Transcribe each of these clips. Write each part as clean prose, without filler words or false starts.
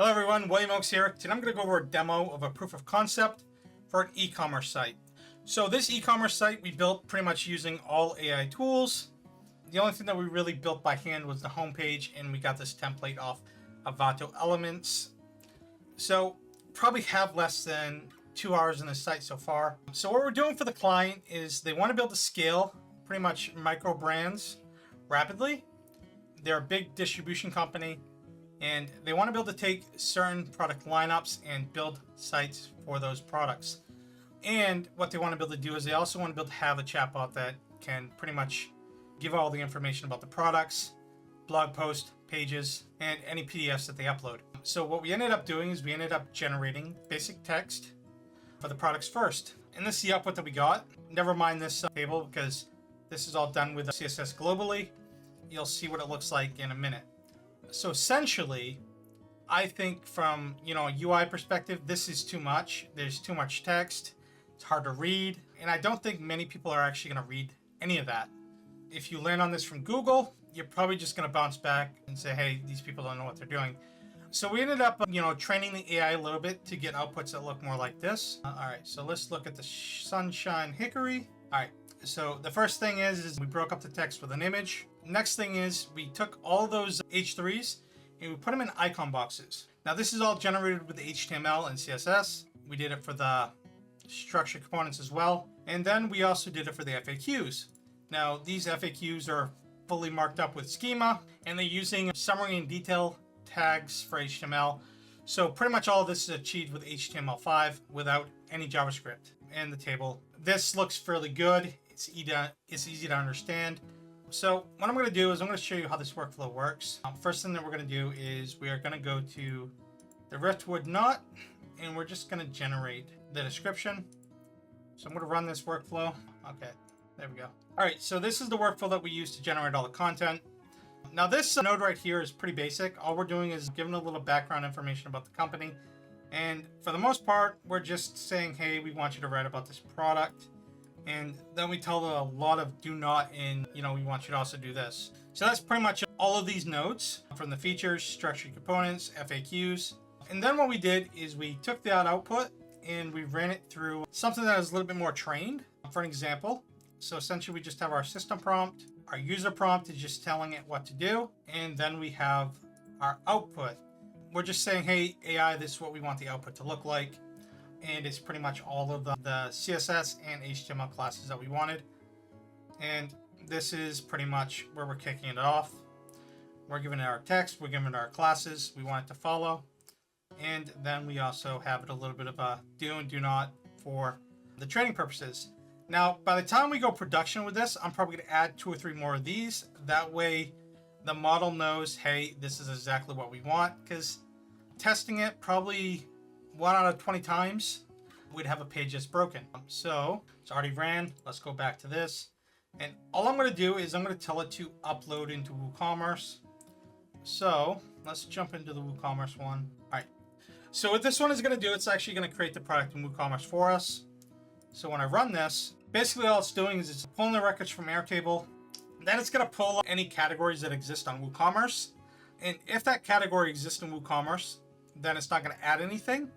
Hello everyone, William Oakes here. Today I'm going to go over a demo of a proof of concept for an e-commerce site. So this e-commerce site we built pretty much using all AI tools. The only thing that we really built by hand was the homepage, and we got this template off Avato Elements. So probably have less than 2 hours in the site so far. So what we're doing for the client is they want to be able to scale pretty much micro brands rapidly. They're a big distribution company, and they want to be able to take certain product lineups and build sites for those products. And what they want to be able to do is they also want to be able to have a chatbot that can pretty much give all the information about the products, blog post pages, and any PDFs that they upload. So what we ended up doing is we ended up generating basic text for the products first. And this is the output that we got. Never mind this table, because this is all done with CSS globally. You'll see what it looks like in a minute. So essentially, I think from a UI perspective, this is too much. There's too much text. It's hard to read, and I don't think many people are actually going to read any of that. If you learn on this from Google, you're probably just going to bounce back and say, "Hey, these people don't know what they're doing." So we ended up, training the AI a little bit to get outputs that look more like this. All right, so let's look at the Sunshine Hickory. All right. So the first thing is we broke up the text with an image. Next thing is we took all those H3s and we put them in icon boxes. Now this is all generated with HTML and CSS. We did it for the structure components as well. And then we also did it for the FAQs. Now these FAQs are fully marked up with schema, and they're using summary and detail tags for HTML. So pretty much all of this is achieved with HTML5 without any JavaScript. And the table. This looks fairly good. It's easy to understand. So what I'm going to do is I'm going to show you how this workflow works. First thing that we're going to do is we are going to go to the Riftwood knot, and we're just going to generate the description. So I'm going to run this workflow. Okay, there we go. All right, so this is the workflow that we use to generate all the content. Now this node right here is pretty basic. All we're doing is giving a little background information about the company. And for the most part, we're just saying, hey, we want you to write about this product. And then we tell a lot of do not, and we want you to also do this. So that's pretty much all of these nodes from the features, structured components, FAQs. And then what we did is we took that output and we ran it through something that is a little bit more trained. For an example, so essentially we just have our system prompt. Our user prompt is just telling it what to do. And then we have our output. We're just saying, hey, AI, this is what we want the output to look like. And it's pretty much all of the CSS and HTML classes that we wanted. And this is pretty much where we're kicking it off. We're giving it our text, we're giving it our classes we want it to follow. And then we also have it a little bit of a do and do not for the training purposes. Now, by the time we go production with this, I'm probably going to add 2 or 3 more of these. That way, the model knows, hey, this is exactly what we want, because testing it probably 1 out of 20 times, we'd have a page that's broken. So it's already ran. Let's go back to this. And all I'm going to do is I'm going to tell it to upload into WooCommerce. So let's jump into the WooCommerce one. All right. So what this one is going to do, it's actually going to create the product in WooCommerce for us. So when I run this, basically all it's doing is it's pulling the records from Airtable. Then it's going to pull any categories that exist on WooCommerce. And if that category exists in WooCommerce, then it's not going to add anything.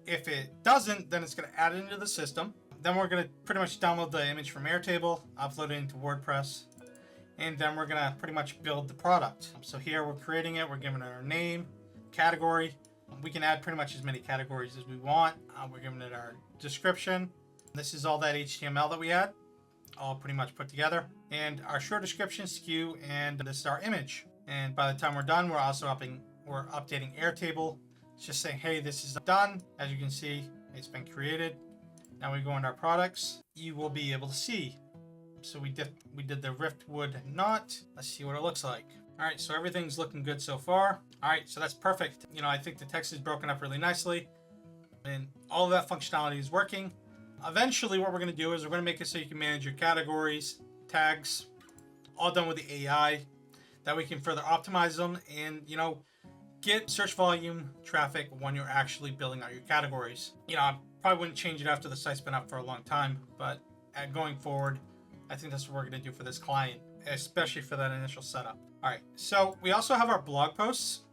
If it doesn't, then it's going to add it into the system. Then we're going to pretty much download the image from Airtable, upload it into WordPress, and then we're going to pretty much build the product. So here we're creating it, we're giving it our name, category. We can add pretty much as many categories as we want. We're giving it our description. This is all that HTML that we had, all pretty much put together. And our short description, SKU, and this is our image. And by the time we're done, we're also updating Airtable. It's just saying, hey, this is done. As you can see, it's been created. Now we go into our products. You will be able to see. So we did the Riftwood knot. Let's see what it looks like. All right, so everything's looking good so far. All right, so that's perfect. I think the text is broken up really nicely, and all of that functionality is working. Eventually, what we're going to do is we're going to make it so you can manage your categories, tags, all done with the AI. That we can further optimize them and get search volume traffic when you're actually building out your categories. I probably wouldn't change it after the site's been up for a long time, but going forward, I think that's what we're going to do for this client, especially for that initial setup. All right, so we also have our blog posts.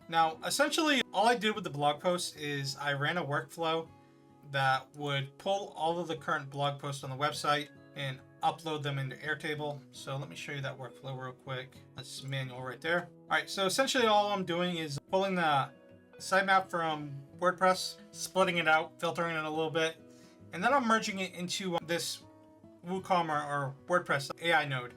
Now, essentially, all I did with the blog post is I ran a workflow that would pull all of the current blog posts on the website and upload them into Airtable. So let me show you that workflow real quick. That's manual right there. All right, so essentially all I'm doing is pulling the sitemap from WordPress, splitting it out, filtering it a little bit, and then I'm merging it into this WooCommerce or WordPress AI node.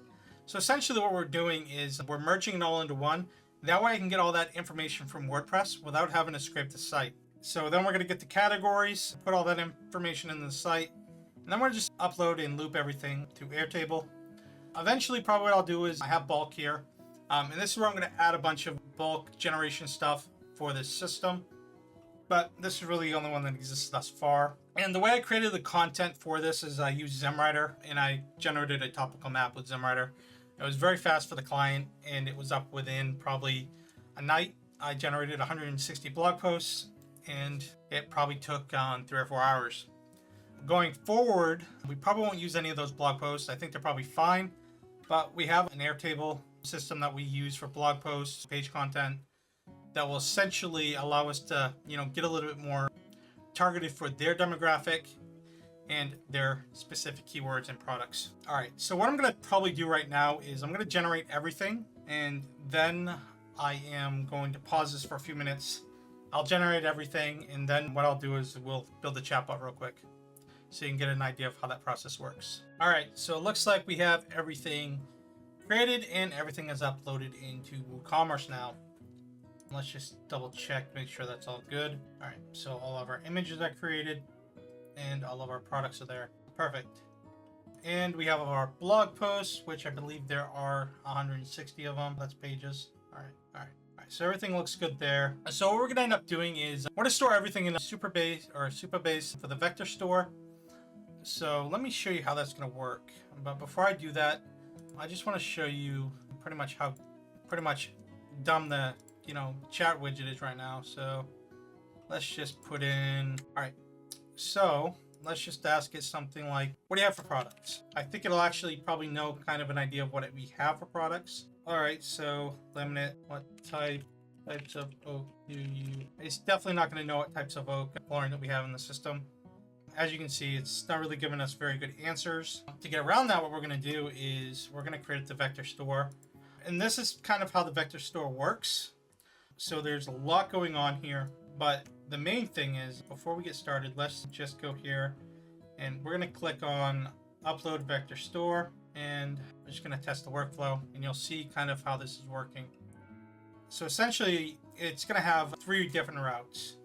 So essentially what we're doing is we're merging it all into one. That way I can get all that information from WordPress without having to scrape the site. So then we're going to get the categories, put all that information in the site, and then we're just upload and loop everything to Airtable. Eventually, probably what I'll do is I have bulk here, and this is where I'm going to add a bunch of bulk generation stuff for this system. But this is really the only one that exists thus far. And the way I created the content for this is I used ZemWriter, and I generated a topical map with ZemWriter. It was very fast for the client, and it was up within probably a night. I generated 160 blog posts, and it probably took 3 or 4 hours. Going forward, we probably won't use any of those blog posts. I think they're probably fine, but we have an Airtable system that we use for blog posts, page content, that will essentially allow us to, get a little bit more targeted for their demographic and their specific keywords and products. All right, so what I'm gonna probably do right now is I'm gonna generate everything, and then I am going to pause this for a few minutes. I'll generate everything, and then what I'll do is we'll build the chatbot real quick so you can get an idea of how that process works. All right, so it looks like we have everything created and everything is uploaded into WooCommerce now. Let's just double check, make sure that's all good. All right, so all of our images are created and all of our products are there. Perfect. And we have our blog posts, which I believe there are 160 of them. That's pages. All right. So everything looks good there. So what we're gonna end up doing is we're gonna store everything in a Supabase for the vector store. So let me show you how that's gonna work. But before I do that, I just want to show you pretty much how dumb the chat widget is right now. So let's just put in, all right, so let's just ask it something like, what do you have for products? I think it'll actually probably know kind of an idea of what we have for products. All right, so limit what types of oak do you? It's definitely not going to know what types of oak and flooring that we have in the system. As you can see, it's not really giving us very good answers. To get around that, what we're going to do is we're going to create the vector store. And this is kind of how the vector store works. So there's a lot going on here, but the main thing is, before we get started, let's just go here and we're going to click on upload vector store, and we're just going to test the workflow, and you'll see kind of how this is working. So essentially, it's going to have 3 different routes.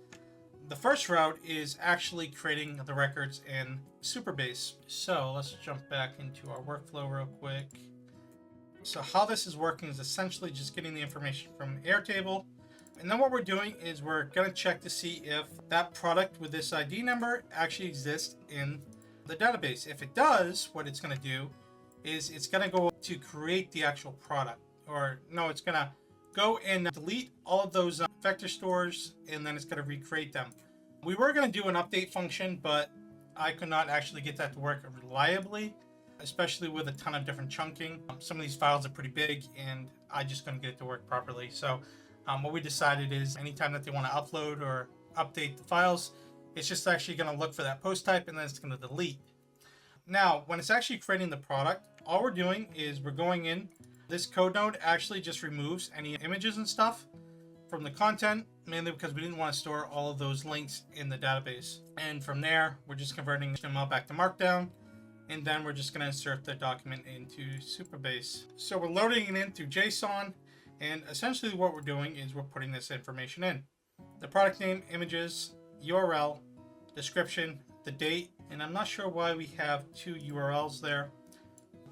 The first route is actually creating the records in Supabase. So let's jump back into our workflow real quick. So how this is working is essentially just getting the information from Airtable. And then what we're doing is we're going to check to see if that product with this ID number actually exists in the database. If it does, what it's going to do is it's going to go to create the actual product. Or no, it's going to go and delete all of those vector stores, and then it's going to recreate them. We were going to do an update function, but I could not actually get that to work reliably, especially with a ton of different chunking. Some of these files are pretty big, and I just couldn't get it to work properly. So what we decided is anytime that they want to upload or update the files, it's just actually going to look for that post type, and then it's going to delete. Now, when it's actually creating the product, all we're doing is we're going in. This code node actually just removes any images and stuff from the content, mainly because we didn't want to store all of those links in the database. And from there, we're just converting HTML back to Markdown, and then we're just going to insert the document into Supabase. So we're loading it in through JSON, and essentially what we're doing is we're putting this information in. The product name, images, URL, description, the date, and I'm not sure why we have 2 URLs there.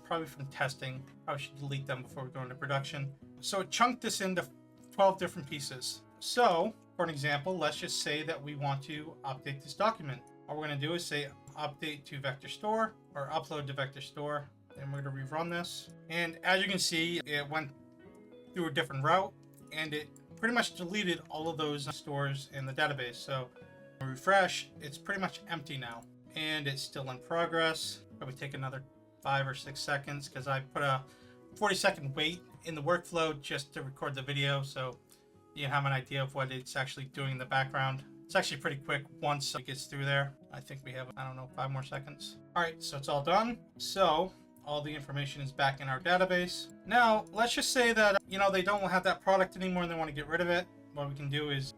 Probably from testing. Probably should delete them before we go into production. So it chunked this into 12 different pieces. So, for an example, let's just say that we want to update this document. All we're going to do is say update to vector store or upload to vector store, and we're going to rerun this. And as you can see, it went through a different route, and it pretty much deleted all of those stores in the database. So when we refresh, it's pretty much empty now, and it's still in progress. Probably take another 5 or 6 seconds because I put a 40-second wait in the workflow just to record the video. So you have an idea of what it's actually doing in the background. It's actually pretty quick once it gets through there. I think we have, I don't know, 5 more seconds. All right, so it's all done. So all the information is back in our database. Now, let's just say that, they don't have that product anymore and they want to get rid of it. What we can do is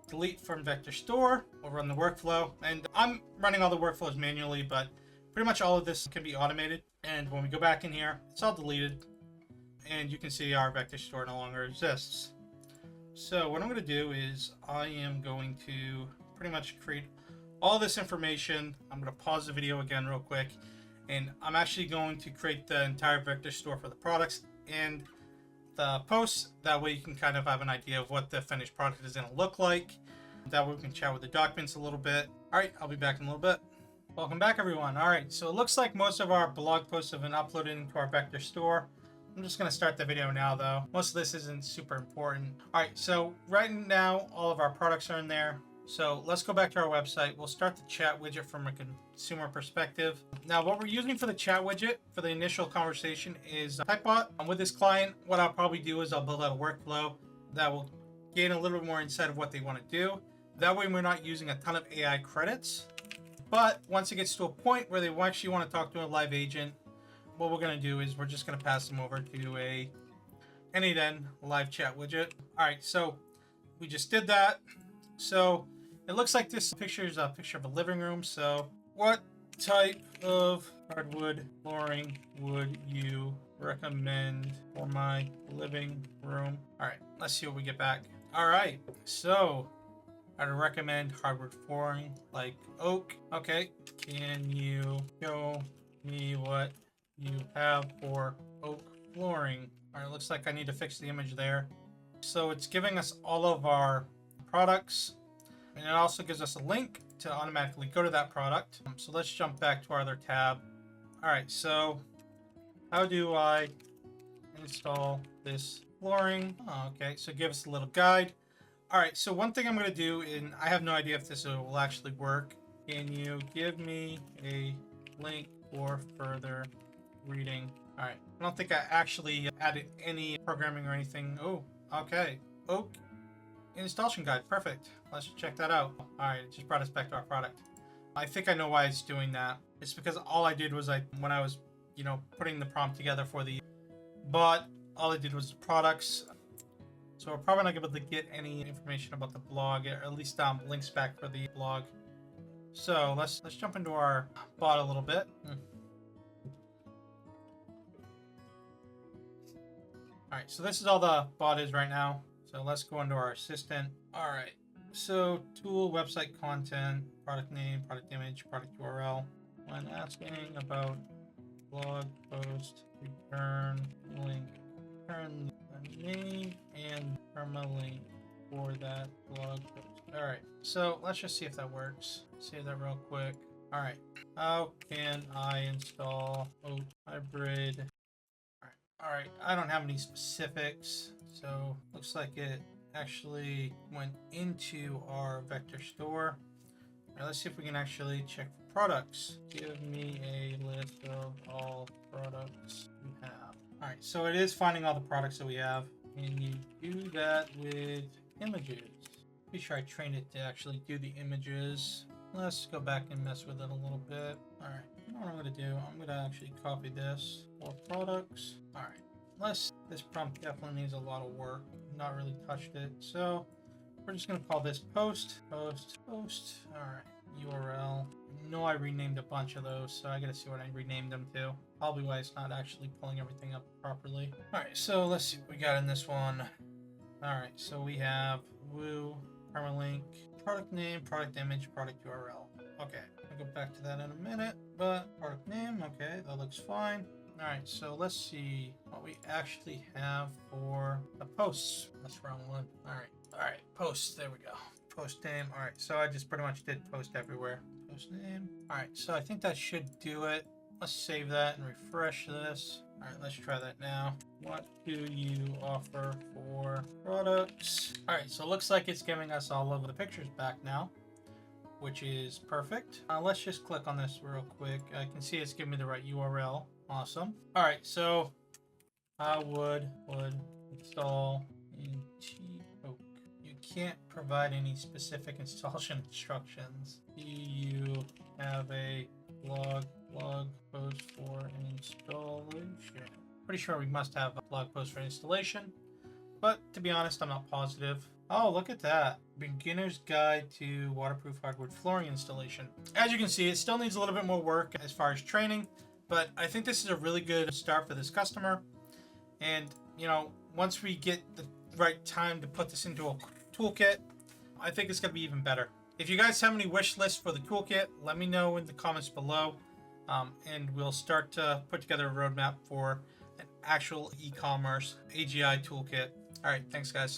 delete from vector store. We'll run the workflow, and I'm running all the workflows manually, but pretty much all of this can be automated. And when we go back in here, it's all deleted, and you can see our vector store no longer exists. So what I'm going to do is I am going to pretty much create all this information. I'm going to pause the video again real quick, and I'm actually going to create the entire vector store for the products and the posts. That way you can kind of have an idea of what the finished product is going to look like. That way we can chat with the documents a little bit. All right, I'll be back in a little bit. Welcome back, everyone. All right, so it looks like most of our blog posts have been uploaded into our vector store. I'm just going to start the video now, though. Most of this isn't super important. All right, so right now, all of our products are in there. So let's go back to our website. We'll start the chat widget from a consumer perspective. Now, what we're using for the chat widget for the initial conversation is Typbot. With this client, what I'll probably do is I'll build out a workflow that will gain a little bit more insight of what they want to do. That way, we're not using a ton of AI credits. But once it gets to a point where they actually want to talk to a live agent, what we're going to do is we're just going to pass them over to a any-then live chat widget. All right, so we just did that. So it looks like this picture is a picture of a living room. So what type of hardwood flooring would you recommend for my living room? All right, let's see what we get back. All right, so I'd recommend hardwood flooring like oak. Okay, can you show me what you have for oak flooring? All right, looks like I need to fix the image there. So it's giving us all of our products, and it also gives us a link to automatically go to that product. So let's jump back to our other tab. All right, so how do I install this flooring? Oh, okay, so give us a little guide. All right, so one thing I'm going to do, and I have no idea if this will actually work. Can you give me a link for further reading? All right, I don't think I actually added any programming or anything. Oh, okay. Oak installation guide, perfect. Let's check that out. All right, it just brought us back to our product. I think I know why it's doing that. It's because all I did was when I was, putting the prompt together for the bot, all I did was the products. So we're probably not able to get any information about the blog, or at least links back for the blog. So let's jump into our bot a little bit. All right, so this is all the bot is right now. So let's go into our assistant. All right, so tool, website content, product name, product image, product URL. When asking about blog post, return link, return the name and permalink for that blog post. All right, so let's just see if that works. Save that real quick. All right, how can I install oak hybrid? All right, I don't have any specifics, so looks like it actually went into our vector store. All right, let's see if we can actually check for products. Give me a list of all products you have. All right, so it is finding all the products that we have. Can you do that with images? Be sure I trained it to actually do the images. Let's go back and mess with it a little bit. All right, you know what I'm gonna do? I'm gonna actually copy this for products. All right, this prompt definitely needs a lot of work. Not really touched it, so we're just gonna call this post. All right, URL. I know I renamed a bunch of those, so I gotta see what I renamed them to. Probably why it's not actually pulling everything up properly. All right, so let's see what we got in this one. All right, so we have Woo, permalink, product name, product image, product URL. Okay, I'll go back to that in a minute, but product name, okay, that looks fine. All right, so let's see what we actually have for the posts. That's the wrong one. All right, posts, there we go. Post name, all right, so I just pretty much did post everywhere. Post name, all right, so I think that should do it. Let's save that and refresh this. All right, let's try that now. What do you offer for products? All right, so it looks like it's giving us all of the pictures back now, which is perfect. Let's just click on this real quick. I can see it's giving me the right URL. Awesome. All right, so I would install into can't provide any specific installation instructions. Do you have a blog post for installation? Pretty sure we must have a blog post for installation, but to be honest, I'm not positive. Oh, look at that. Beginner's Guide to Waterproof Hardwood Flooring Installation. As you can see, it still needs a little bit more work as far as training, but I think this is a really good start for this customer. And, you know, once we get the right time to put this into a toolkit, I think it's going to be even better. If you guys have any wish lists for the toolkit, let me know in the comments below, and we'll start to put together a roadmap for an actual e-commerce AGI toolkit. All right, thanks guys.